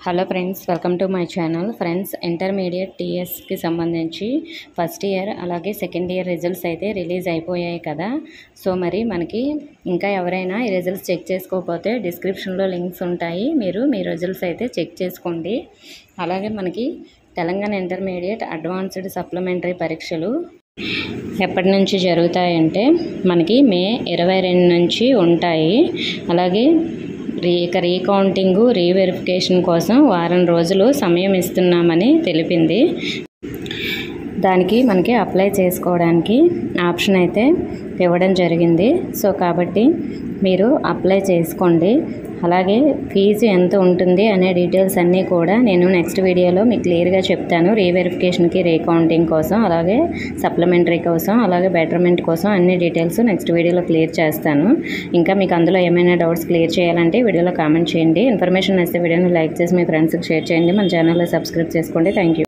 Hello friends, welcome to my channel. Friends, intermediate టీఎస్కి సంబంధించి first year అలాగే second year results అయితే release అయిపోయాయి కదా. సో మరి మనకి ఇంకా ఎవరైనా ఈ రిజల్ట్స్ చెక్ చేసుకోకపోతే డిస్క్రిప్షన్లో లింక్స్ ఉంటాయి, మీరు మీ రిజల్ట్స్ అయితే చెక్ చేసుకోండి. అలాగే మనకి తెలంగాణ ఇంటర్మీడియట్ అడ్వాన్స్డ్ సప్లిమెంటరీ పరీక్షలు ఎప్పటి నుంచి జరుగుతాయంటే మనకి మే 22 నుంచి ఉంటాయి. అలాగే రీకౌంటింగు రీవెరిఫికేషన్ కోసం వారం రోజులు సమయం ఇస్తున్నామని తెలిపింది. దానికి మనకి అప్లై చేసుకోవడానికి ఆప్షన్ అయితే ఇవ్వడం జరిగింది. సో కాబట్టి మీరు అప్లై చేసుకోండి. అలాగే ఫీజు ఎంత ఉంటుంది అనే డీటెయిల్స్ అన్నీ కూడా నేను నెక్స్ట్ వీడియోలో మీకు క్లియర్గా చెప్తాను. రీవెరిఫికేషన్కి రీకౌంటింగ్ కోసం, అలాగే సప్లిమెంటరీ కోసం, అలాగే బెటర్మెంట్ కోసం అన్ని డీటెయిల్స్ నెక్స్ట్ వీడియోలో క్లియర్ చేస్తాను. ఇంకా మీకు అందులో ఏమైనా డౌట్స్ క్లియర్ చేయాలంటే వీడియోలో కామెంట్ చేయండి. ఇన్ఫర్మేషన్ నచ్చితే వీడియోని లైక్ చేసి మీ ఫ్రెండ్స్కి షేర్ చేయండి. మన ఛానల్లో సబ్స్క్రైబ్ చేసుకోండి. Thank you.